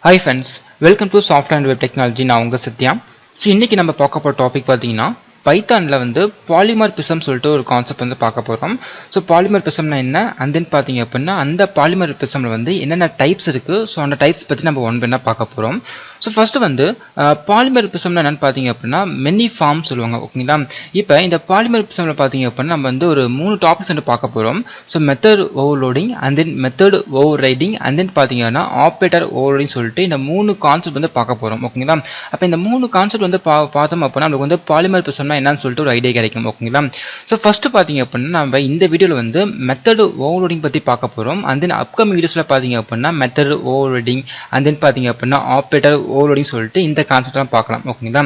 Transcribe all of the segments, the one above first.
Hi friends, welcome to Software and Web Technology. நான் உங்க சத்யா. இன்னைக்கு நம்ம பார்க்க போற டாபிக் பார்த்தீங்கன்னா பைத்தான்ல பாலிமார்பிசம் சொல்லிட்டு ஒரு கான்செப்ட் பார்க்க போறோம். ஸோ பாலிமார்பிசம்னா என்ன அண்ட் தென் பார்த்தீங்க அப்படின்னா அந்த பாலிமார்பிசம்ல என்னென்ன டைப்ஸ் இருக்கு. ஸோ அந்த டைப்ஸ் பற்றி நம்ம ஒன் பண்ணா பார்க்க போறோம். ஸோ ஃபர்ஸ்ட் பாலிமார்பிசம்னா என்னன்னு பார்த்தீங்க அப்படின்னா மெனி ஃபார்ம் சொல்லுவாங்க. ஓகேங்களா, இப்போ இந்த பாலிமார்பிசம்ல பார்த்தீங்க அப்படின்னா நம்ம ஒரு 3 டாபிக்ஸ் பார்க்க போறோம். So method overloading and then method over riding and then பார்த்தீங்கன்னா ஆப்ரேட்டர் ஓவர்லோடிங் சொல்லிட்டு இந்த 3 கான்செப்ட் பார்க்க போறோம். ஓகேங்களா, அப்போ இந்த 3 கான்செப்ட் பார்த்தோம் அப்படின்னா நமக்கு பாலிமார்பிசம் என்னன்னு சொல்லிட்டு ஒரு ஐடியா கிடைக்கும். ஓகேங்களா, ஸோ ஃபர்ஸ்ட் பார்த்தீங்க அப்படின்னா நம்ம இந்த வீடியோவில் மெத்தட் ஓவர்லோடிங் பற்றி பார்க்க போகிறோம். அண்ட் தென் அப்கமிங் வீடியோஸில் பார்த்தீங்க அப்படின்னா மெத்தட் ஓவர்லோடிங் அண்ட் தென் பார்த்தீங்க அப்படின்னா ஆப்ரேட்டர் ஓவர்லோடிங் சொல்லிட்டு இந்த கான்செப்ட்லாம் பார்க்கலாம். ஓகேங்களா,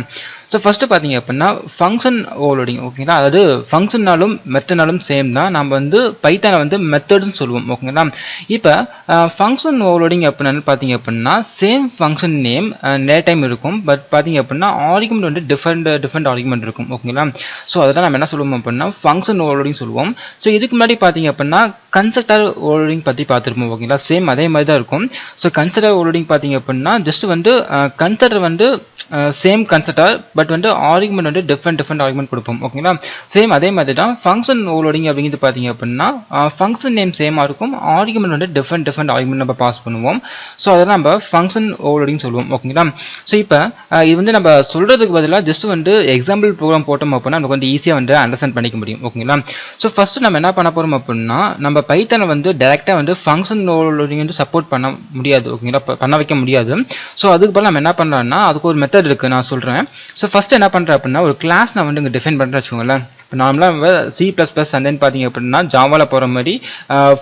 ஸோ ஃபர்ஸ்ட் பார்த்தீங்க அப்படின்னா ஃபங்க்ஷன் ஓவர்லோடிங். ஓகேங்களா, அதாவது ஃபங்க்ஷன்னாலும் மெத்தட்னாலும் சேம் தான். நம்ம பைத்தானை மெத்தட்னு சொல்லுவோம். ஓகேங்களா, இப்போ ஃபங்க்ஷன் ஓவர்லோடிங் அப்படின்னு பார்த்தீங்க அப்படின்னா சேம் ஃபங்க்ஷன் நேம் நிறைய டைம் இருக்கும். பட் பார்த்தீங்க அப்படின்னா ஆர்குமெண்ட் டிஃப்ரெண்ட் ஆர்குமெண்ட் இருக்கும். ஓகேங்களா, ஸோ அதெல்லாம் நம்ம என்ன சொல்லுவோம் அப்படின்னா ஃபங்க்ஷன் ஓவர்லோடிங் சொல்லுவோம். ஸோ இதுக்கு முன்னாடி பார்த்தீங்க அப்படின்னா கன்ஸ்ட்ரக்டர் ஓவர்லோடிங் பற்றி பார்த்துருப்போம். ஓகேங்களா, சேம் அதே மாதிரி தான் இருக்கும். ஸோ கன்ஸ்ட்ரக்டர் ஓவர்லோடிங் பார்த்தீங்க அப்படின்னா just constructor same constructor but argument different argument கொடுப்போம். ஓகேங்களா, சேம் அதே மாதிரி தான் ஃபங்க்ஷன் ஓவர்லோடிங் அப்படிங்கிறது பார்த்தீங்க அப்படின்னா ஃபங்க்ஷன் நேம் சேமாக இருக்கும், ஆர்குமெண்ட் டிஃப்ரெண்ட் ஆர்குமெண்ட் நம்ம பாஸ் பண்ணுவோம். ஸோ அதெல்லாம் நம்ம ஃபங்க்ஷன் ஓவர்லோடிங் சொல்லுவோம். ஓகேங்களா, ஸோ இப்போ இது நம்ம சொல்றதுக்கு பதிலாக ஜஸ்ட் எக்ஸாம்பிள் ப்ரோக்ராம் போட்டோம் அப்படின்னா நமக்கு ஈஸியாக அண்டர்ஸ்டாண்ட் பண்ணிக்க முடியும். ஓகேங்களா, ஸோ ஃபர்ஸ்ட் நம்ம என்ன பண்ண போறோம் அப்படின்னா நம்ம பைத்தானை டைரக்டா ஃபங்க்ஷன் ஓவர்லோடிங் சப்போர்ட் பண்ண முடியாது. ஓகேங்களா, பண்ண வைக்க முடியாது. ஸோ அதுக்கு பதில் நம்ம என்ன பண்ணலாம்னா அதுக்கு ஒரு மெத்தட் இருக்கு, நான் சொல்றேன். ஸோ ஃபர்ஸ்ட் என்ன பண்றேன் அப்படின்னா ஒரு கிளாஸ் நான் இங்கே டிஃபைன் பண்றேன் வச்சுக்கோங்களேன். இப்போ நார்மலாக C++ அண்ட் தென் பார்த்தீங்க அப்படின்னா ஜாவாவில் போகிற மாதிரி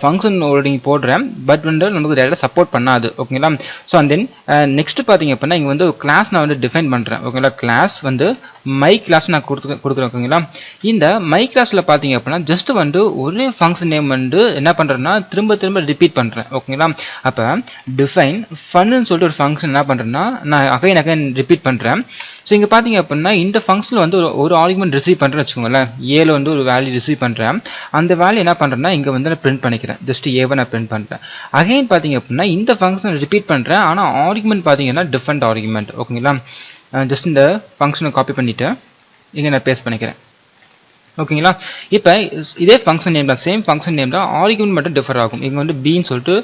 ஃபங்க்ஷன் ஓவர்லோடிங் போடுறேன். பட் நமக்கு டேரெக்டாக சப்போர்ட் பண்ணாது. ஓகேங்களா, ஸோ அண்ட் தென் நெக்ஸ்ட் பார்த்தீங்க அப்படின்னா இங்கே ஒரு கிளாஸ் நான் டிஃபைன் பண்ணுறேன். ஓகேங்களா, கிளாஸ் மை கிளாஸ் நான் கொடுக்குறேன். ஓகேங்களா, இந்த மை கிளாஸில் பார்த்தீங்க அப்படின்னா ஜஸ்ட் ஒரே ஃபங்க்ஷன் நேம் என்ன பண்ணுறேன்னா திரும்ப ரிப்பீட் பண்ணுறேன். ஓகேங்களா, அப்போ டிஃபைன் ஃபன்னு சொல்லிட்டு ஒரு ஃபங்க்ஷன் என்ன பண்ணுறேன்னா நான் அகைன் ரிப்பீட் பண்ணுறேன். ஸோ இங்கே பார்த்தீங்க அப்படின்னா இந்த ஃபங்க்ஷனில் ஒரு ஆர்குமெண்ட் ரிசீவ் பண்ணுறேன்னு வச்சுக்கோங்களேன். ஏல ஒரு வேல்யூ ரிசீவ் பண்ணுறேன். அந்த வேல்யூ என்ன பண்ணுறேன்னா இங்கே நான் பிரிண்ட் பண்ணிக்கிறேன். ஜஸ்ட் ஏவை நான் பிரிண்ட் பண்ணுறேன். அகைன் பார்த்தீங்க அப்படின்னா இந்த ஃபங்க்ஷன் ரிப்பீட் பண்ணுறேன். ஆனால் ஆர்குமெண்ட் பார்த்தீங்கன்னா டிஃப்ரெண்ட் ஆர்குமெண்ட். ஓகேங்களா, ஜஸ்ட் இந்த ஃபங்க்ஷனை காப்பி பண்ணிவிட்டு இங்கே நான் பேஸ்ட் பண்ணிக்கிறேன். ஓகேங்களா, இப்போ இதே ஃபங்க்ஷன் நேம் தான், சேம் ஃபங்க்ஷன் நேம் தான், ஆர்குமெண்ட் மட்டும் டிஃபர் ஆகும். இங்கே பின்னு சொல்லிட்டு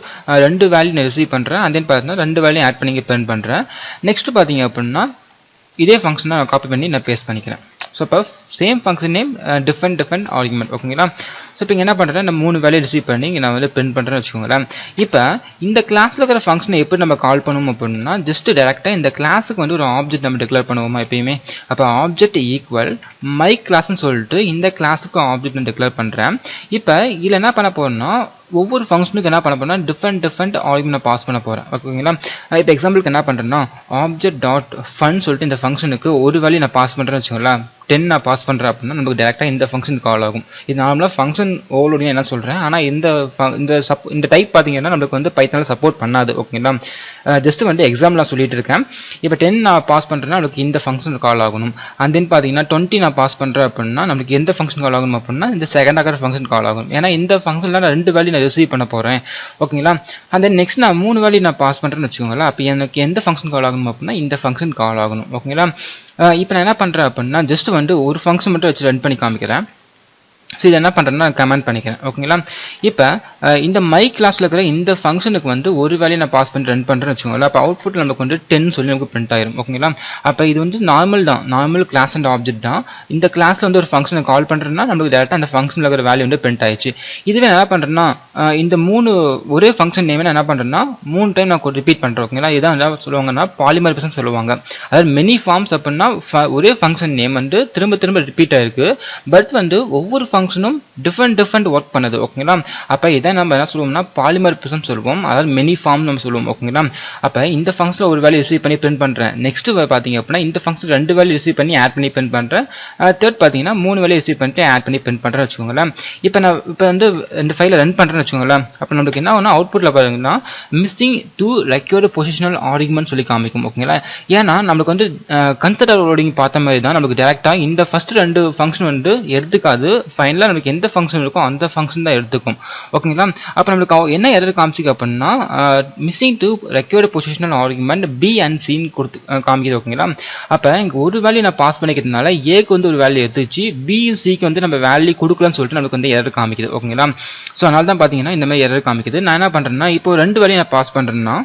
2 வேல்யூ நான் ரிசீவ் பண்ணுறேன். அண்ட் தென் பார்த்தீங்கன்னா 2 வேல்யூ ஆட் பண்ணி பிரிண்ட் பண்ணுறேன். நெக்ஸ்ட் பார்த்தீங்க அப்படின்னா இதே ஃபங்க்ஷனை நான் காப்பி பண்ணி நான் பேஸ்ட் பண்ணிக்கிறேன். ஸோ இப்போ same function name different argument. ஓகேங்களா, ஸோ இப்போ என்ன பண்ணுறேன் நான் 3 வேல்யூ ரிசீவ் பண்ணி நான் பிரிண்ட் பண்ணுறேன்னு வச்சுக்கோங்களேன். இப்போ இந்த கிளாஸில் இருக்கிற ஃபங்க்ஷனை எப்படி நம்ம கால் பண்ணுவோம் அப்படின்னா ஜஸ்ட் டேரெக்டாக இந்த கிளாஸுக்கு ஒரு ஆப்ஜெக்ட் நம்ம டிக்ளேர் பண்ணுவோமா எப்பயுமே. அப்போ ஆப்ஜெக்ட் ஈக்குவல் மை கிளாஸ்ன்னு சொல்லிட்டு இந்த கிளாஸுக்கு ஆப்ஜெக்ட் நான் டிக்ளேர் பண்ணுறேன். இப்போ இதில் என்ன பண்ண போகிறோம்னா ஒவ்வொரு ஃபங்க்ஷனுக்கு என்ன பண்ண போறேன்னா டிஃப்ரெண்ட் ஆர்குமெண்ட் பாஸ் பண்ண போறேன். ஓகேங்களா, இப்போ எக்ஸாம்பிளுக்கு என்ன பண்றேன்னா ஆப்ஜெக்ட் டாட் ஃபன் சொல்லிட்டு இந்த ஃபங்க்ஷனுக்கு ஒரு வேல்யூ நான் பாஸ் பண்றேன்னு வச்சுக்கோங்களேன். 10 நான் பாஸ் பண்றேன் அப்படின்னா நமக்கு டேரக்டா இந்த ஃபங்க்ஷன் கால் ஆகும். இது நார்மலாக ஃபங்க்ஷன் ஓவர்லோடிங் என்ன சொல்றேன், ஆனால் இந்த டைப் பார்த்தீங்கன்னா நமக்கு பைத்தானில் சப்போர்ட் பண்ணாது. ஓகேங்களா, ஜஸ்ட் எக்ஸாம்பிள் நான் சொல்லிட்டு இருக்கேன். இப்போ 10 நான் பாஸ் பண்றேன்னா நமக்கு இந்த ஃபங்க்ஷன் கால் ஆகணும். அண்ட் தென் பார்த்தீங்கன்னா 20 நான் பாஸ் பண்றேன் அப்படின்னா நமக்கு எந்த ஃபங்க்ஷன் கால் ஆகணும் அப்படின்னா இந்த செகண்ட் ஆகிற ஃபங்க்ஷன் கால் ஆகும். ஏன்னா இந்த ஃபங்க்ஷன்ல நான் 2 வேல்யூ ரிசீவ் பண்ண போறேன். ஓகேங்களா, அண்ட் தென் நெக்ஸ்ட் நான் 3 வேல்யூ நான் பாஸ் பண்றேன்னு வச்சுக்கோங்களேன். அப்போ எனக்கு எந்த ஃபங்க்ஷன் கால் ஆகணும் அப்படின்னா இந்த ஃபங்க்ஷன் கால் ஆகணும். ஓகேங்களா, இப்போ நான் என்ன பண்றேன் அப்படின்னா ஜஸ்ட் ஒரு ஃபங்க்ஷன் மட்டும் வச்சு ரன் பண்ணி காமிக்கிறேன். ஸோ இது என்ன பண்ணுறேன்னா கமெண்ட் பண்ணிக்கிறேன். ஓகேங்களா, இப்போ இந்த மை கிளாஸில் இருக்கிற இந்த ஃபங்க்ஷனுக்கு ஒரு வேல்யூ நான் பாஸ் பண்ணி ரன் பண்ணுறேன்னு வச்சுக்கோங்களேன். அப்போ அவுட்புட் நமக்கு 10 சொல்லி நமக்கு பிரிண்ட் ஆயிரும். ஓகேங்களா, அப்போ இது நார்மல் தான், நார்மல் கிளாஸ் அண்ட் ஆப்ஜெக்ட் தான். இந்த கிளாஸில் ஒரு ஃபங்க்ஷனை கால் பண்ணுறேன்னா நமக்கு டேரெக்டாக அந்த ஃபங்க்ஷனில் இருக்கிற வேல்யூ பிரிண்ட் ஆயிடுச்சு. இதுவே என்ன பண்ணுறேன்னா இந்த 3 ஒரே ஃபங்க்ஷன் நேம் என்ன பண்ணுறேன்னா 3 டைம் நான் ரிப்பீட் பண்ணுறேன். ஓகேங்களா, இதான் என்ன சொல்லுவாங்கன்னா பாலிமார்பிசம் சொல்லுவாங்க. அதாவது மெனி ஃபார்ம்ஸ் அப்படின்னா ஒரே ஃபங்க்ஷன் நேம் திரும்ப ரிப்பீட் ஆயிருக்கு. பட் ஒவ்வொரு ஃபங்க்ஷனும் டிஃப்ரெண்ட் ஒர்க் பண்ணுது. ஓகேங்களா, அப்ப இதை நம்ம என்ன சொல்லுவோம்னா பாலிமார்பிசம் சொல்லுவோம். அதாவது மெனி ஃபார்ம் நம்ம சொல்லுவோம். ஓகேங்களா, அப்ப இந்த ஃபங்க்ஷன்ல ஒரு வேல்யூ ரிசீவ் பண்ணி பிரிண்ட் பண்றேன். நெக்ஸ்ட் பாத்தீங்க அப்படின்னா இந்த ஃபங்க்ஷன் 2 வேல்யூ ரிசீவ் பண்ணி ஆட் பண்ணி பிரிண்ட் பண்றேன். தேர்ட் பாத்தீங்கன்னா 3 வேல்யூ ரிசீவ் பண்ணிட்டு ஆட் பண்ணி பிரிண்ட் பண்றேன் வச்சுக்கோங்களேன். இப்போ நான் இந்த ஃபைலை ரன் பண்றேன்னு வச்சுக்கோங்களேன். அப்ப நமக்கு என்ன ஆகும்னா அவுட்புட்ல பாத்தீங்கன்னா மிஸ்ஸிங் 2 ரெக்வயர்டு பொசிஷனல் ஆர்குமெண்ட் சொல்லி காமிக்கும். ஓகேங்களா, ஏன்னா நமக்கு கன்ஸ்ட்ரக்டர் ஓவர்லோடிங் பார்த்த மாதிரி தான் நமக்கு டைரக்டா இந்த ஃபர்ஸ்ட் 2 ஃபங்க்ஷன் எடுத்துக்காது. ஃபைனல் ஃபைனலாக நம்மளுக்கு எந்த ஃபங்க்ஷன் இருக்கோ அந்த ஃபங்க்ஷன் தான் எடுத்துக்கும். ஓகேங்களா? அப்போ நம்மளுக்கு என்ன எரர் காமிச்சிக்கு அப்படின்னா missing two required positional argument B and சின்னு கொடுத்து காமிக்குது. ஓகேங்களா? அப்போ இங்கே ஒரு வேல்யூ நான் பாஸ் பண்ணிக்கிறதுனால ஏக்கு வந்து ஒரு வேல்யூ எடுத்துச்சு, பியும் சிக்கு வந்து நம்ம வேல்யூ கொடுக்கலன்னு சொல்லிட்டு நம்மளுக்கு வந்து எரர் காமிக்குது. ஓகேங்களா? ஸோ அதனால தான் பார்த்தீங்கன்னா இந்த மாதிரி எரர் காமிக்குது. நான் என்ன பண்ணுறேன்னா இப்போ ரெண்டு வேல்யூ நான் பாஸ் பண்ணுறேன்னா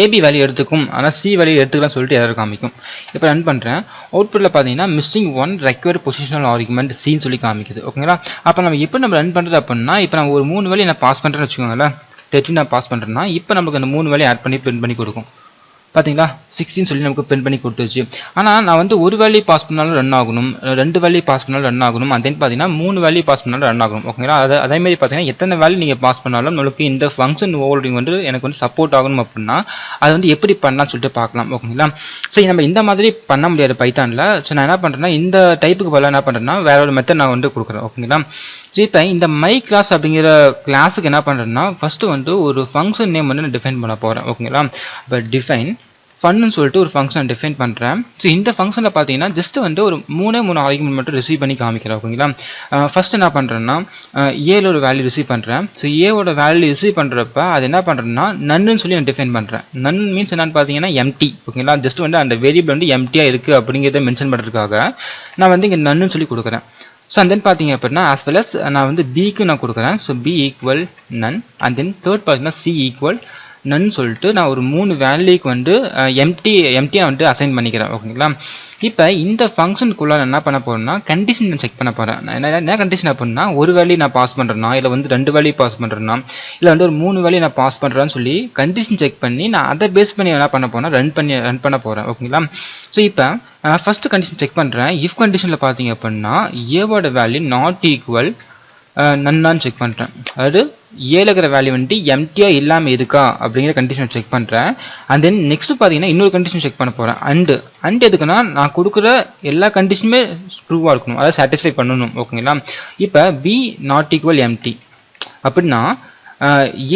ஏபி வேல்யூ எடுத்துக்கும், ஆனால் சி வேல்யூ எடுத்துக்கலாம் சொல்லிட்டு எரர் காமிக்கும். இப்போ ரன் பண்ணுறேன். அவுட்புட்டில் பார்த்தீங்கன்னா missing one required positional argument சின்னு சொல்லி காமிக்குது. ஓகேங்களா? அப்போ நம்ம எப்போ நம்ம ரன் பண்ணுறது அப்படின்னா இப்போ நான் ஒரு 3 வேல்யூ நான் பாஸ் பண்ணுறேன்னு வச்சுக்கோங்களேன், 13 நான் பாஸ் பண்ணுறேன்னா இப்போ நமக்கு அந்த 3 வேல்யூ ஆட் பண்ணி பிரிண்ட் பண்ணி கொடுக்கும். பார்த்தீங்களா 16 சொல்லி நமக்கு பிரிண்ட் பண்ணி கொடுத்துருச்சு. ஆனால் நான் வந்து ஒரு வேல்யூ பாஸ் பண்ணாலும் ரன் ஆகணும், 2 வேல்யூ பாஸ் பண்ணாலும் ரன் ஆகணும், and then பார்த்தீங்கன்னா 3 வேல்யூ பாஸ் பண்ணாலும் ரன் ஆகணும். ஓகேங்களா? அதேமாதிரி பார்த்தீங்கன்னா எத்தனை வேல்யூ நீங்கள் பாஸ் பண்ணாலும் நம்மளுக்கு இந்த ஃபங்க்ஷன் ஓவர்லோடிங் வந்து எனக்கு வந்து சப்போர்ட் ஆகணும் அப்படின்னா அது வந்து எப்படி பண்ணலாம்னு சொல்லிட்டு பார்க்கலாம். ஓகேங்களா? ஸோ நம்ம இந்த மாதிரி பண்ண முடியாது பைத்தானில். ஸோ நான் என்ன பண்ணுறேன்னா இந்த டைப்புக்கு பதிலாக என்ன பண்ணுறேன்னா வேற ஒரு மெத்தட் நான் வந்து கொடுக்குறேன். ஓகேங்களா? ஸோ இப்போ இந்த மை கிளாஸ் அப்படிங்கிற கிளாஸுக்கு என்ன பண்ணுறேன்னா ஃபஸ்ட்டு வந்து ஒரு ஃபங்க்ஷன் நேம் வந்து நான் டிஃபைன் பண்ண போகிறேன். ஓகேங்களா? இப்போ டிஃபைன் ஃபன்னு சொல்லிட்டு ஒரு ஃபங்க்ஷன் டிஃபைன் பண்ணுறேன். ஸோ இந்த ஃபங்க்ஷனில் பார்த்தீங்கன்னா ஜஸ்ட் வந்து ஒரு 3 ஆர்குமெண்ட் மட்டும் ரிசீவ் பண்ணி காமிக்கிறேன். ஓகேங்களா? ஃபர்ஸ்ட் என்ன பண்ணுறேன்னா ஏல ஒரு வேல்யூ ரிசீவ் பண்ணுறேன். ஸோ ஏவோட வேல்யூ ரிசீவ் பண்ணுறப்ப அது என்ன பண்ணுறேன்னா நன்னு சொல்லி நான் டிஃபைன் பண்ணுறேன். நன் மீன்ஸ் என்னன்னு பார்த்தீங்கன்னா எம்டி. ஓகேங்களா? ஜஸ்ட் வந்து அந்த வேரியபிள் வந்து எம்டியாக இருக்குது அப்படிங்கிறத மென்ஷன் பண்ணுறதுக்காக நான் வந்து இங்கே நன்னு சொல்லி கொடுக்குறேன். ஸோ அண்ட் தென் பார்த்தீங்க அப்படின்னா ஆஸ் வெல் அஸ் நான் வந்து பிக்கு நான் கொடுக்குறேன். So B equal none, and then third பார்த்தீங்கன்னா சி ஈக்குவல் நன்னு சொல்லிட்டு நான் ஒரு 3 வேல்யூக்கு வந்து எம்டியாக வந்து அசைன் பண்ணிக்கிறேன். ஓகேங்களா? இப்போ இந்த ஃபங்க்ஷனுக்குள்ள நான் என்ன பண்ண போறேன்னா கண்டிஷன் நான் செக் பண்ண போகிறேன். என்ன கண்டிஷன் அப்படின்னா ஒரு வேல்யூ நான் பாஸ் பண்ணுறேன்னா இல்லை வந்து 2 வேல்யூ பாஸ் பண்ணுறேன்னா இல்லை வந்து ஒரு 3 வேல்யூ நான் பாஸ் பண்ணுறேன்னு சொல்லி கண்டிஷன் செக் பண்ணி நான் அதை பேஸ் பண்ணி என்ன பண்ண போறேன்னா ரன் பண்ண போகிறேன். ஓகேங்களா? ஸோ இப்போ ஃபர்ஸ்ட் கண்டிஷன் செக் பண்ணுறேன். இஃப் கண்டிஷனில் பார்த்தீங்க அப்படின்னா ஏவோட வேல்யூ நாட் ஈக்குவல் நன்னான்னு செக் பண்ணுறேன். அதாவது ஏல இருக்கிற வேல்யூ வந்துட்டு எம்டியாக இல்லாமல் இருக்கா அப்படிங்கிற கண்டிஷன் செக் பண்ணுறேன். அண்ட் தென் நெக்ஸ்ட் பார்த்தீங்கன்னா இன்னொரு கண்டிஷன் செக் பண்ண போகிறேன். அண்ட் எதுக்குன்னா நான் கொடுக்குற எல்லா கண்டிஷனுமே ட்ரூவாக இருக்கணும், அதாவது சாட்டிஸ்ஃபை பண்ணணும். ஓகேங்களா? இப்போ பி நாட் ஈக்குவல் எம்டி அப்படின்னா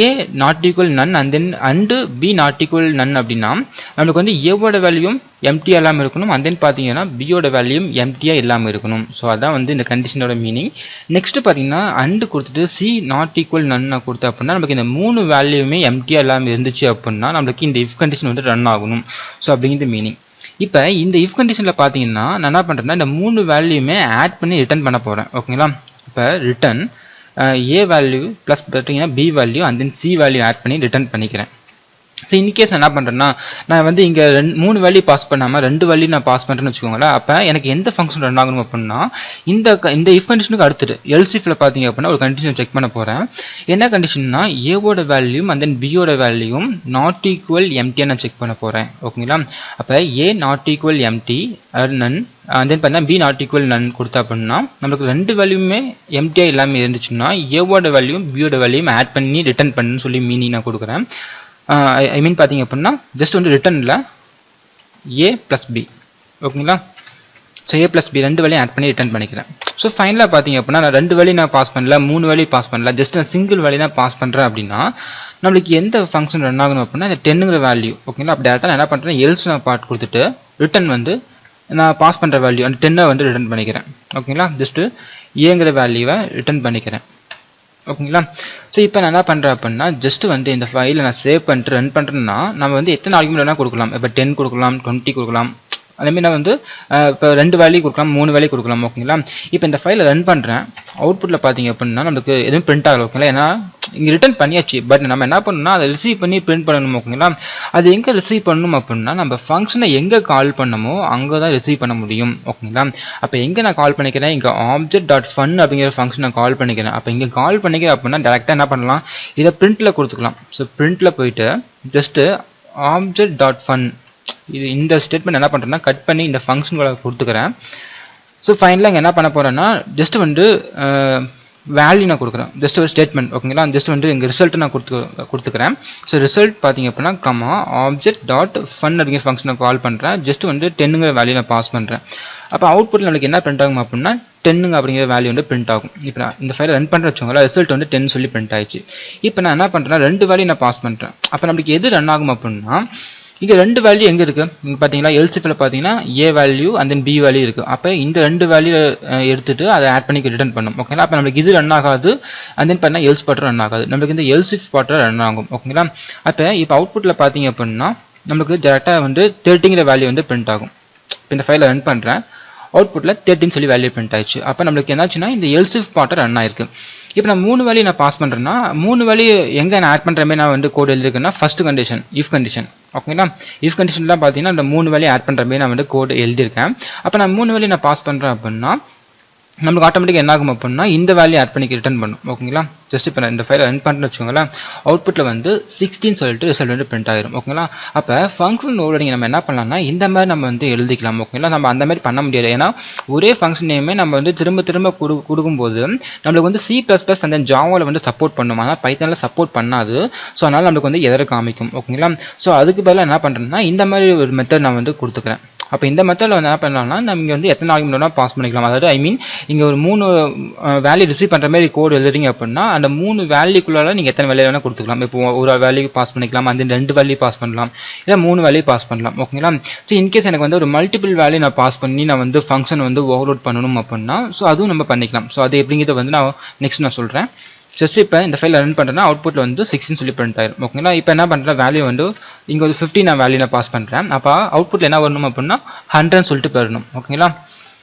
A not equal none and then and B not equal none அப்படின்னா நம்மளுக்கு வந்து ஏவோட வேல்யூம் எம்டியாக இல்லாமல் இருக்கணும், அண்ட் தென் பார்த்தீங்கன்னா பியோட வேல்யூம் எம்டியாக இல்லாமல் இருக்கணும். ஸோ அதான் வந்து இந்த கண்டிஷனோட மீனிங். நெக்ஸ்ட் பார்த்தீங்கன்னா அண்டு கொடுத்துட்டு சி நாட் ஈக்குவல் நன் கொடுத்தா அப்படின்னா நமக்கு இந்த 3 வேல்யூமே எம்டியாக இல்லாமல் இருந்துச்சு அப்படின்னா நம்மளுக்கு இந்த இஃப் கண்டிஷன் வந்து ரன் ஆகணும். ஸோ அப்படிங்கிறது மீனிங். இப்போ இந்த இஃப் கண்டிஷனில் பார்த்தீங்கன்னா நான் என்ன பண்ணுறேன்னா இந்த 3 வேல்யூமே ஆட் பண்ணி ரிட்டர்ன் பண்ண போகிறேன். ஓகேங்களா? இப்போ ரிட்டர்ன் ஏ வேல்யூ ப்ளஸ் பார்த்தீங்கன்னா B value and then C value add பண்ணி ரிட்டர்ன் பண்ணிக்கிறேன். ஸோ இன்கேஸ் நான் என்ன பண்ணுறேன்னா நான் வந்து இங்கே 3 வேல்யூ பாஸ் பண்ணாமல் 2 வேல்யூ நான் பாஸ் பண்ணுறேன்னு வச்சுக்கோங்களேன். அப்போ எனக்கு எந்த ஃபங்க்ஷன் ரன் ஆகணும் அப்படின்னா இந்த இஃப் கண்டிஷனுக்கு அடுத்துட்டு எல்சிஃபில் பார்த்தீங்க அப்படின்னா ஒரு கண்டிஷன் செக் பண்ண போகிறேன். என்ன கண்டிஷன்னா ஏவோட வேல்யூம் அண்ட் தென் பியோட வேல்யூம் நாட் ஈக்குவல் எம்டியாக நான் செக் பண்ண போகிறேன். ஓகேங்களா? அப்போ A not equal empty none and then பார்த்தீங்கன்னா பி நாட் ஈக்குவல் நன் கொடுத்தா அப்படின்னா நம்மளுக்கு 2 வேல்யூமே எம்டியாக இல்லாமல் இருந்துச்சுன்னா ஏவோட வேல்யூம் பியோட வேல்யூம் ஆட் பண்ணி ரிட்டர்ன் பண்ணுன்னு சொல்லி மீனிங் நான் கொடுக்குறேன். ஐ மீன் பார்த்தீங்க அப்படின்னா ஜஸ்ட் வந்து ரிட்டர்னில் ஏ ப்ளஸ் பி. ஓகேங்களா? ஸோ ஏ ப்ளஸ் பி 2 வேல்யூ ஆட் பண்ணி ரிட்டர்ன் பண்ணிக்கிறேன். ஸோ ஃபைனலாக பார்த்தீங்க அப்படின்னா நான் 2 வேல்யூ நான் பாஸ் பண்ணல, 3 வேல்யூ பாஸ் பண்ணல, ஜஸ்ட் நான் சிங்கிள் வேல்யூ தான் பாஸ் பண்ணுறேன் அப்படின்னா நம்மளுக்கு எந்த ஃபங்க்ஷன் ரன் ஆகணும் அப்படின்னா இந்த 10ங்கிற வேல்யூ. ஓகேங்களா? அப்படி டேரெக்டாக நான் என்ன பண்ணுறேன் எல்ஸ் நான் பார்ட் கொடுத்துட்டு ரிட்டர்ன் வந்து நான் பாஸ் பண்ணுற வேல்யூ அந்த 10 வந்து ரிட்டர்ன் பண்ணிக்கிறேன். ஓகேங்களா? ஜஸ்ட்டு ஏங்கிற வேல்யூவை ரிட்டர்ன் பண்ணிக்கிறேன். ஓகேங்களா? ஸோ இப்போ நான் என்ன பண்ணுறேன் அப்படின்னா ஜஸ்ட் வந்து இந்த ஃபைலை நான் சேவ் பண்ணிட்டு ரன் பண்ணுறேன்னா நம்ம வந்து எத்தனை ஆர்குமெண்ட் வேணால் கொடுக்கலாம். இப்போ 10 கொடுக்கலாம், 20 கொடுக்கலாம், அதேமாதிரி நான் வந்து இப்போ 2 வேல்யூ கொடுக்கலாம், 3 வேல்யூ கொடுக்கலாம். ஓகேங்களா? இப்போ இந்த ஃபைலை ரன் பண்ணுறேன். அவுட்புட்டில் பார்த்தீங்க அப்படின்னா நமக்கு எதுவும் பிரிண்ட் ஆகலை. ஓகேங்களா? ஏன்னா இங்கே ரிட்டர்ன் பண்ணியாச்சு, பட் நம்ம என்ன பண்ணணும்னா அதை ரிசீவ் பண்ணி பிரிண்ட் பண்ணணும். ஓகேங்களா? அது எங்கே ரிசீவ் பண்ணணும் அப்படின்னா நம்ம ஃபங்க்ஷனை எங்கே கால் பண்ணமோ அங்கே தான் ரிசீவ் பண்ண முடியும். ஓகேங்களா? அப்போ எங்கே நான் கால் பண்ணிக்கிறேன், இங்கே ஆப்ஜெக்ட் டாட் ஃபன் அப்படிங்கிற ஃபங்க்ஷன் நான் கால் பண்ணிக்கிறேன். அப்போ இங்கே கால் பண்ணிக்கிறேன் அப்படின்னா டேரெக்டாக என்ன பண்ணலாம், இதை பிரிண்ட்டில் கொடுத்துக்கலாம். ஸோ பிரிண்ட்டில் போயிட்டு ஜஸ்ட்டு ஆப்ஜெக்ட் டாட் ஃபன் இந்த ஸ்டேட்மெண்ட் என்ன பண்ணுறேன்னா கட் பண்ணி இந்த ஃபங்க்ஷன்களை கொடுத்துக்கிறேன். ஸோ ஃபைனலாக இங்கே என்ன பண்ண போகிறேன்னா ஜஸ்ட் வந்து வேல்யூ நான் கொடுக்குறேன், ஜஸ்ட் ஒரு ஸ்டேட்மெண்ட். ஓகேங்களா? ஜஸ்ட் வந்து இங்கே ரிசல்ட் நான் கொடுத்துக்கிறேன். ஸோ ரிசல்ட் பார்த்தீங்க அப்படின்னா கமா ஆப்ஜெக்ட் டாட் ஃபன் அப்படிங்கிற ஃபங்க்ஷனை கால் பண்ணுறேன். ஜஸ்ட் வந்து 10ங்கிற வேல்யூ நான் பாஸ் பண்ணுறேன். அப்போ அவுட்புட்டில் நம்மளுக்கு என்ன பிரிண்ட் ஆகும் அப்படின்னா 10 அப்படிங்கிற வேல்யூ வந்து பிரிண்ட் ஆகும். இப்போ நான் இந்த ஃபைலை ரன் பண்ணுற வச்சுக்கோங்களா ரிசல்ட் வந்து 10 சொல்லி பிரிண்ட் ஆயிடுச்சு. இப்போ நான் என்ன பண்ணுறேன்னா 2 வேல்யூ நான் பாஸ் பண்ணுறேன். அப்போ நம்மளுக்கு எது ரன் ஆகும் அப்படின்னா இங்கே ரெண்டு வேல்யூ எங்கே இருக்குது இங்கே பார்த்தீங்களா எல்சிஃபில் பார்த்தீங்கன்னா A value and then B value இருக்குது. அப்போ இந்த ரெண்டு வேல்யூ எடுத்துட்டு அதை ஆட் பண்ணி ரிட்டர்ன் பண்ணும். ஓகேங்களா, அப்போ நம்மளுக்கு இது ரன் ஆகாது அண்ட் தென் பண்ணால் எல்ஸ் பாட்டர் ரன் ஆகாது, நம்மளுக்கு இந்த எல்சிஃப் பாட்டர் ரன் ஆகும். ஓகேங்களா, அப்போ இப்போ அவுட்புட்டில் பார்த்தீங்க அப்படின்னா நம்மளுக்கு டேரெக்டாக வந்து 30ங்கிற வேல்யூ வந்து பிரிண்ட் ஆகும். இப்போ இந்த ஃபைலை ரன் பண்ணுறேன், அவுட்புட்டில் 13 சொல்லி வேல்யூ பிரிண்ட் ஆயிடுச்சு. அப்போ நம்மளுக்கு என்னாச்சுன்னா இந்த எல்சிஃப் பாட்டர் ரன் ஆயிருக்கு. இப்போ நான் 3 வேல்யூ நான் பாஸ் பண்ணுறேன்னா 3 வேல்யூ எங்கே நான் ஆட் பண்ணுற மாதிரி நான் வந்து கோட் எழுதிருக்கேன்னா ஃபர்ஸ்ட் கண்டிஷன் இஃப் கண்டிஷன். ஓகேங்களா, இஃப் கண்டிஷன்லாம் பார்த்தீங்கன்னா இந்த 3 வேல்யூ ஆட் பண்ணுற மாதிரி நான் வந்து கோட் எழுதியிருக்கேன். அப்போ நான் 3 வேல்யூ நான் பாஸ் பண்ணுறேன் அப்படின்னா நம்மளுக்கு ஆட்டோமேட்டிக்காக என்ன ஆகும் அப்படின்னா இந்த வேல்யூ ஆட் பண்ணி ரிட்டர்ன் பண்ணும். ஓகேங்களா, ஜஸ்ட் இப்போ நான் இந்த ஃபைலை ரன் பண்ணுறேன்னு வச்சுக்கோங்களேன், அவுட்புட்டில் வந்து 16 சொல்லிட்டு ரிசல்ட் வந்து பிரிண்ட் ஆகிரும். ஓகேங்களா, அப்போ ஃபங்க்ஷன் ஓவர்லோடிங் நம்ம என்ன பண்ணலாம்னா இந்த மாதிரி நம்ம வந்து எழுதிக்கலாம். ஓகேங்களா, நம்ம அந்த மாதிரி பண்ண முடியாது, ஏன்னா ஒரே ஃபங்க்ஷன் நேமே நம்ம வந்து திரும்ப திரும்ப கொடுக்கும்போது நம்மளுக்கு வந்து C++ அந்த ஜாவாவில் வந்து சப்போர்ட் பண்ணும், ஆனால் பைத்தானில் சப்போர்ட் பண்ணாது. ஸோ அதனால் நம்மளுக்கு வந்து எதிர காமிக்கும். ஓகேங்களா, ஸோ அதுக்கு பதிலாக என்ன பண்ணுறேன்னா இந்த மாதிரி ஒரு மெத்தட் நான் வந்து கொடுத்துக்கிறேன். அப்போ இந்த மெத்தடில் வந்து என்ன பண்ணலாம்னா நம்ம இங்கே வந்து எத்தனை ஆர்குமெண்ட் வேணால் பாஸ் பண்ணிக்கலாம். அதாவது ஐ மீன் இங்கே ஒரு 3 வேல்யூ ரிசீவ் பண்ணுற மாதிரி கோடு எழுதுறீங்க அப்படின்னா அந்த 3 வேல்யூக்குள்ளால நீங்கள் எத்தனை வேல்யூ வேணால் கொடுத்துக்கலாம். இப்போ ஒரு வேல்யூ பாஸ் பண்ணிக்கலாம், அந்த 2 வேல்யூ பாஸ் பண்ணலாம், இல்லை 3 வேல்யூ பாஸ் பண்ணலாம். ஓகேங்களா, ஸோ இன்கேஸ் எனக்கு வந்து ஒரு மல்டிபிள் வேல்யூ நான் பாஸ் பண்ணி நான் வந்து ஃபங்க்ஷன் வந்து ஓவர்லோட் பண்ணணும் அப்படின்னா ஸோ அதுவும் நம்ம பண்ணிக்கலாம். ஸோ அது எப்படிங்கிறத வந்து நான் நெக்ஸ்ட் நான் சொல்கிறேன். ஜஸ்ட் இப்போ இந்த ஃபைல் ரன் பண்ணுறேன்னா அவுட்புட்டில் வந்து 16 சொல்லி பிரிண்ட் ஆயிரும். ஓகேங்களா, இப்போ என்ன பண்ணுறேன் வேல்யூ வந்து இங்கே ஒரு 50 நான் வேல்யூ நான் பாஸ் பண்ணுறேன். அப்போ அவுட்புட்டில் என்ன வரணும் அப்படின்னா 100 சொல்லிட்டு போயிடணும். ஓகேங்களா,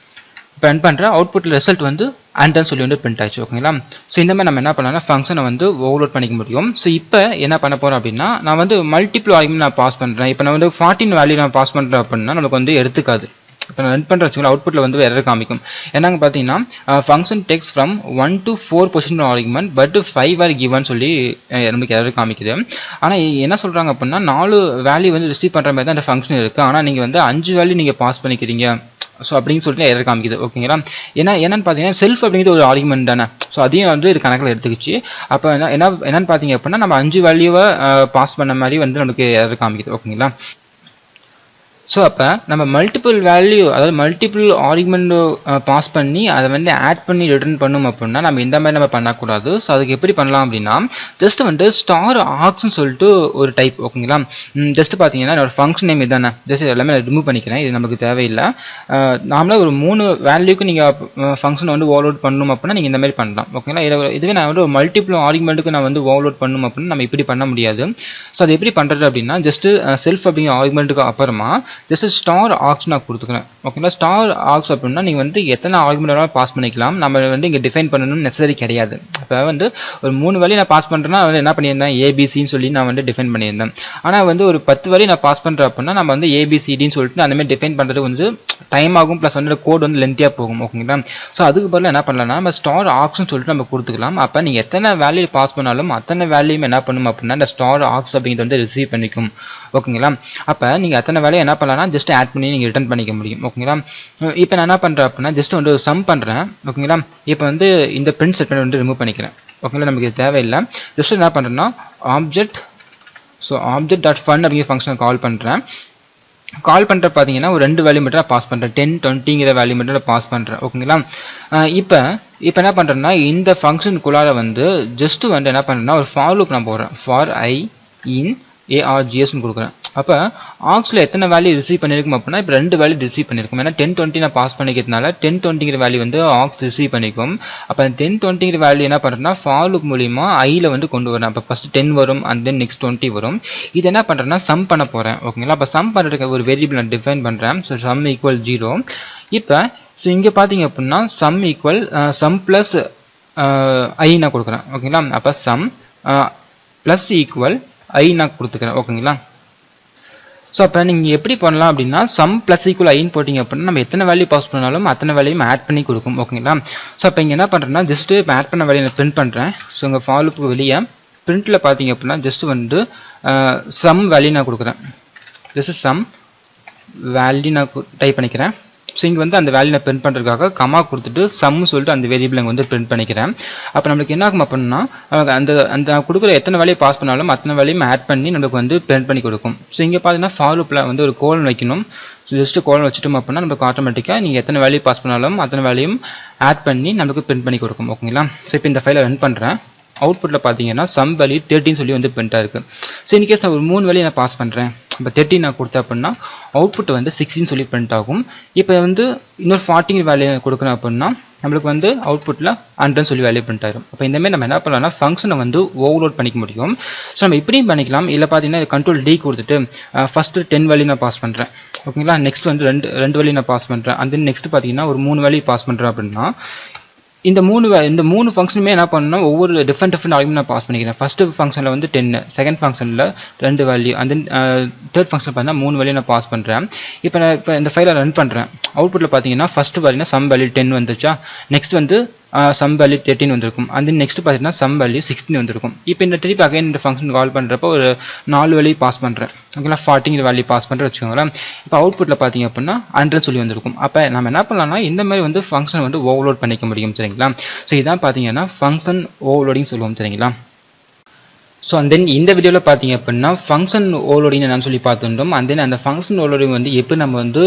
இப்போ ரன் பண்ணுறேன், அவுட்புட்டில் ரிசல்ட் வந்து 100 சொல்லி வந்து பிரிண்ட் ஆயிடுச்சு. ஓகேங்களா, ஸோ இந்த மாதிரி நம்ம என்ன பண்ணலாம்னா ஃபங்க்ஷனை வந்து ஓவர்லோட் பண்ணிக்க முடியும். ஸோ இப்போ என்ன பண்ண போகிறோம் அப்படின்னா நான் வந்து மல்டிபிள் ஆர்குமெண்ட் நான் பாஸ் பண்ணுறேன். இப்போ நான் வந்து 14 வேல்யூ நான் பாஸ் பண்ணுறேன் அப்படின்னா நமக்கு வந்து எடுத்துக்காது. இப்போ நான் ரன் பண்ணுற வச்சுக்கோங்க அவுட்புட்டில் வந்து எரர் காமிக்கும். என்னங்க பார்த்தீங்கன்னா function takes from 1 to 4 position argument but 5 are given சொல்லி நமக்கு எரர் காமிக்குது. ஆனால் என்ன சொல்கிறாங்க அப்படின்னா 4 வேல்யூ வந்து ரிசீவ் பண்ணுற மாதிரி தான் அந்த ஃபங்க்ஷன் இருக்குது, ஆனால் நீங்கள் வந்து 5 வேல்யூ நீங்கள் பாஸ் பண்ணிக்கிறீங்க ஸோ அப்படின்னு சொல்லிட்டு எரர் காமிக்குது. ஓகேங்களா, என்னன்னு பார்த்தீங்கன்னா செல்ஃப் அப்படிங்கிறது ஒரு ஆர்குமெண்ட் தானே, ஸோ அதையும் வந்து இது கணக்கில் எடுத்துக்கிச்சு. அப்போ என்னன்னு பார்த்தீங்க அப்படின்னா நம்ம 5 வேல்யூவை பாஸ் பண்ண மாதிரி வந்து நமக்கு எரர் காமிக்குது. ஓகேங்களா, ஸோ அப்போ நம்ம மல்டிபிள் வேல்யூ அதாவது மல்டிபிள் ஆர்குமெண்ட் பாஸ் பண்ணி அதை வந்து ஆட் பண்ணி ரிட்டர்ன் பண்ணணும் அப்படின்னா நம்ம இந்த மாதிரி நம்ம பண்ணக்கூடாது. ஸோ அதுக்கு எப்படி பண்ணலாம் அப்படின்னா ஜஸ்ட் வந்து ஸ்டார் ஆர்க்ஸ்னு சொல்லிட்டு ஒரு டைப். ஓகேங்களா, ஜஸ்ட் பார்த்தீங்கன்னா என்னோட ஃபங்க்ஷன் நேம் இதுதானே, ஜஸ்ட் எல்லாமே நான் ரிமூவ் பண்ணிக்கிறேன், இது நமக்கு தேவையில்லை. நார்மலாக ஒரு 3 வேல்யூக்கு நீங்கள் ஃபங்க்ஷன் வந்து ஓவர்லோட் பண்ணணும் அப்படின்னா நீங்கள் இந்த மாதிரி பண்ணலாம். ஓகேங்களா, இதுவே நான் வந்து ஒரு மல்டிபிள் ஆர்குமெண்ட்டுக்கு நான் வந்து ஓவர்லோட் பண்ணணும் அப்படின்னா நம்ம இப்படி பண்ண முடியாது. ஸோ அது எப்படி பண்ணுறது அப்படின்னா ஜஸ்ட் செல்ஃப் அப்படிங்கிற ஆர்குமெண்ட்டுக்கு அப்புறமா ஜஸ்ட் ஸ்டார் ஆர்க்ஸ் நான் கொடுத்துக்கிறேன். ஓகேங்களா, ஸ்டார் ஆர்க்ஸ் அப்படின்னா நீங்கள் வந்து எத்தனை ஆர்குமெண்ட் வேணாலும் பாஸ் பண்ணிக்கலாம், நம்ம வந்து இங்கே டிஃபைன் பண்ணணும்னு நெசசரி கிடையாது. இப்போ வந்து ஒரு 3 வேல்யூ நான் பாஸ் பண்ணுறேன்னா வந்து என்ன பண்ணியிருந்தேன் ஏபிசின்னு சொல்லி நான் வந்து டிஃபைன் பண்ணியிருந்தேன். ஆனால் வந்து ஒரு 10 வேல்யூ நான் பாஸ் பண்ணுறேன் அப்படின்னா நம்ம வந்து ஏபிசிடின்னு சொல்லிட்டு அந்த மாதிரி டிஃபைன் பண்ணுறது வந்து டைம் ஆகும், ப்ளஸ் வந்து கோட் வந்து லென்த்தியாக போகும். ஓகேங்களா, ஸோ அதுக்கு பதிலாக என்ன பண்ணலாம்னா நம்ம ஸ்டார் ஆர்க்ஸ்னு சொல்லிட்டு நம்ம கொடுத்துக்கலாம். அப்போ நீங்கள் எத்தனை வேல்யூ பாஸ் பண்ணாலும் அத்தனை வேல்யூமே என்ன பண்ணும் அப்படின்னா இந்த ஸ்டார் ஆர்க்ஸ் அப்படிங்கிறது வந்து ரிசீவ் பண்ணிக்கும். ஓகேங்களா, அப்போ நீங்கள் அத்தனை வேலையை என்ன பண்ணலாம்னா ஜஸ்ட் ஆட் பண்ணி நீங்கள் ரிட்டர்ன் பண்ணிக்க முடியும். ஓகேங்களா, இப்போ நான் என்ன பண்ணுறேன் அப்படின்னா ஜஸ்ட் வந்து சம் பண்ணுறேன். ஓகேங்களா, இப்போ வந்து இந்த பிரிண்ட் ஸ்டேட்மெண்ட் வந்து ரிமூவ் பண்ணிக்கிறேன். ஓகேங்களா, நமக்கு இது தேவையில்லை. ஜஸ்ட் என்ன பண்ணுறேன்னா ஆப்ஜெக்ட் டாட் ஃபன் அப்படிங்கிற ஃபங்க்ஷனை கால் பண்ணுறேன். கால் பண்ணுற பார்த்தீங்கன்னா ஒரு 2 வேல்யூ மட்டும் பாஸ் பண்ணுறேன், 10 20ங்கிற வேல்யூ மட்டும் பாஸ் பண்ணுறேன். ஓகேங்களா, இப்போ என்ன பண்ணுறேன்னா இந்த ஃபங்க்ஷனுக்குள்ளார வந்து ஜஸ்ட் வந்து என்ன பண்ணுறேன்னா ஒரு ஃபார் லூப் நான் போடுறேன், ஃபார் ஐ இன் ARGSன்னு கொடுக்குறேன். அப்போ ஆர்க்ஸில் எத்தனை வேல்யூ ரிசீவ் பண்ணியிருக்கும் அப்படின்னா இப்போ 2 வேல்யூ ரிசீவ் பண்ணியிருக்கும். ஏன்னா 10 20 நான் பாஸ் பண்ணிக்கிறதுனால 10 20ங்கிற வேல்யூ வந்து ஆர்க்ஸ் ரிசீவ் பண்ணிக்கும். அப்போ 10 20ங்கிற வேல்யூ என்ன பண்ணுறேன்னா ஃபார் லூப் மூலிமா ஐயில் வந்து கொண்டு வரேன். அப்போ ஃபஸ்ட் 10 வரும் அண்ட் தென் நெக்ஸ்ட் 20 வரும். இது என்ன பண்ணுறேன்னா சம் பண்ண போகிறேன். ஓகேங்களா, அப்போ சம் பண்ணுறதுக்கு ஒரு வேரியபிள் நான் டிஃபைன் பண்ணுறேன். So some equal 0. இப்போ ஸோ இங்கே பார்த்தீங்க அப்படின்னா சம் ஈக்குவல் சம் ப்ளஸ் ஐ நான் கொடுக்குறேன். ஓகேங்களா, அப்போ சம் ப்ளஸ் ஈக்குவல் ஐ நான் கொடுத்துக்கிறேன். ஓகேங்களா, ஸோ அப்போ நீங்கள் எப்படி பண்ணலாம் அப்படின்னா சம் ப்ளஸ் ஈக்குவல் ஐன்னு போட்டிங்க அப்படின்னா நம்ம எத்தனை வேல்யூ பாஸ் பண்ணாலும் அத்தனை வேல்யூயும் ஆட் பண்ணி கொடுக்கும். ஓகேங்களா, ஸோ அப்போ இங்கே என்ன பண்ணுறேன்னா ஜஸ்ட் இப்போ ஆட் பண்ண வேல்யூ நான் பிரிண்ட் பண்ணுறேன். ஸோ உங்கள் ஃபார் லூப்புக்கு வெளியே பிரிண்ட்டில் பார்த்தீங்க அப்படின்னா ஜஸ்ட் வந்து சம் வேல்யூ நான் கொடுக்குறேன். ஜஸ்ட் சம் வேல்யூ நான் டைப் பண்ணிக்கிறேன். ஸோ இங்கே வந்து அந்த வேல்யூ நான் பிரிண்ட் பண்ணுறதுக்காக கமா கொடுத்துட்டு சம்னு சொல்லிட்டு அந்த வேரியபிள் அங்கே வந்து பிரிண்ட் பண்ணிக்கிறேன். அப்போ நம்மளுக்கு என்ன ஆகும் அப்படின்னா அந்த கொடுக்குற எத்தனை வேல்யூ பாஸ் பண்ணாலும் அத்தனை வேல்யூயும் ஆட் பண்ணி நம்மளுக்கு வந்து பிரிண்ட் பண்ணி கொடுக்கும். ஸோ இங்கே பார்த்தீங்கன்னா ஃபார் லூப்பில் வந்து ஒரு கோலன் வைக்கணும். ஸோ ஜஸ்ட் கோலன் வச்சுட்டோம் அப்படின்னா நமக்கு ஆட்டோமேட்டிக்காக நீங்கள் எத்தனை வேல்யூ பாஸ் பண்ணாலும் அத்தனை வேல்யூயும் ஆட் பண்ணி நமக்கு பிரிண்ட் பண்ணி கொடுக்கும். ஓகேங்களா, ஸோ இப்போ இந்த ஃபைலை ரன் பண்ணுறேன். அவுட்புட்டில் பார்த்தீங்கன்னா சம் வேல்யூ 13 சொல்லி வந்து பிரிண்டாக இருக்குது. ஸோ இன்கேஸ் நான் ஒரு 3 வேல்யூ நான் பாஸ் பண்ணுறேன். இப்போ 13 நான் கொடுத்தேன் அப்படின்னா அவுட்புட் வந்து 16 சொல்லி பிரிண்ட் ஆகும். இப்போ வந்து இன்னொரு 40 வேல்யூ கொடுக்குறேன் அப்படின்னா நம்மளுக்கு வந்து அவுட்புட்டில் 100 சொல்லி வேல்யூ பிரிண்ட் ஆயிரும். அப்போ இந்தமாதிரி நம்ம என்ன பண்ணலாம்னா ஃபங்க்ஷனை வந்து ஓவர்லோட் பண்ணிக்க முடியும். ஸோ நம்ம இப்படியும் பண்ணிக்கலாம். இல்லை பார்த்தீங்கன்னா கண்ட்ரோல் டி கொடுத்துட்டு ஃபஸ்ட்டு 10 வேல்யூ நான் பாஸ் பண்ணுறேன், ஓகேங்களா. நெக்ஸ்ட் வந்து ரெண்டு வேல்யூ நான் பாஸ் பண்ணுறேன். அண்ட் தென் நெக்ஸ்ட் பார்த்தீங்கன்னா ஒரு 3 வேல்யூ பாஸ் பண்ணுறேன் அப்படின்னா இந்த மூணு ஃபங்க்ஷனுமே என்ன பண்ணணும், ஒவ்வொரு டிஃப்ரெண்ட் ஆர்குமெண்ட் நான் பாஸ் பண்ணிக்கிறேன். ஃபர்ஸ்ட் ஃபங்க்ஷனில் வந்து 10, செகண்ட் ஃபங்க்ஷனில் 2 value, and then third function பார்த்தீங்கன்னா 3 வேல்யூ நான் பாஸ் பண்ணுறேன். இப்போ இந்த ஃபைலை ரன் பண்ணுறேன். அவுட்புட்டில் பார்த்தீங்கன்னா ஃபர்ஸ்ட் வேல்யூனா சம் வேல்யூ 10 வந்துச்சா, நெக்ஸ்ட் வந்து சம் வேல்யூ 13 வந்திருக்கும், அண்ட் தென் நெக்ஸ்ட் பார்த்தீங்கன்னா சம் வேல்யூ 16 வந்திருக்கும். இப்போ இந்த திருப்பி அகைன் இந்த ஃபங்க்ஷன் கால் பண்ணுறப்போ ஒரு 4 வேல்யூ பாஸ் பண்ணுறேன், ஓகேங்களா. 40 வேல்யூ பாஸ் பண்ணுறேன் வச்சுக்கோங்களேன். இப்போ அவுட்புட்டில் பார்த்தீங்க அப்படின்னா 100 சொல்லி வந்திருக்கும். அப்போ நம்ம என்ன பண்ணலாம்னா இந்த மாதிரி வந்து ஃபங்க்ஷன் வந்து ஓவர்லோட் பண்ணிக்க முடியும், சரிங்களா. ஸோ இதான் பார்த்தீங்கன்னா ஃபங்க்ஷன் ஓவர்லோடிங் சொல்லுவோம், சரிங்களா. ஸோ அண்ட் தென் இந்த வீடியோவில் பார்த்தீங்க அப்படின்னா ஃபங்க்ஷன் ஓவர்லோடிங் என்னன்னு சொல்லி பார்த்துட்டோம். அண்ட் தென் அந்த ஃபங்க்ஷன் ஓவர்லோடிங் வந்து எப்படி நம்ம வந்து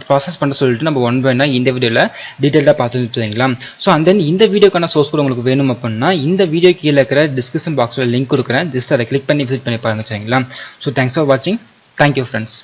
ப்ராசஸ் பண்ண சொல்லிட்டு நம்ம ஒன் பை ஒன்னாக இந்த வீடியோவில் டீட்டெயிலாக பார்த்துட்டு சரிங்களா. ஸோ அண்ட் தென் இந்த வீடியோக்கான சோர்ஸ் கூட உங்களுக்கு வேணும் அப்படின்னா இந்த வீடியோ கீழே இருக்கிற டிஸ்கிரிப்ஷன் பாக்ஸில் லிங்க் கொடுக்குறேன், ஜஸ்ட் அதை கிளிக் பண்ணி விசிட் பண்ணி பாருங்க, சரிங்களா. ஸோ தேங்க்ஸ் ஃபார் வாட்சிங். Thank you friends.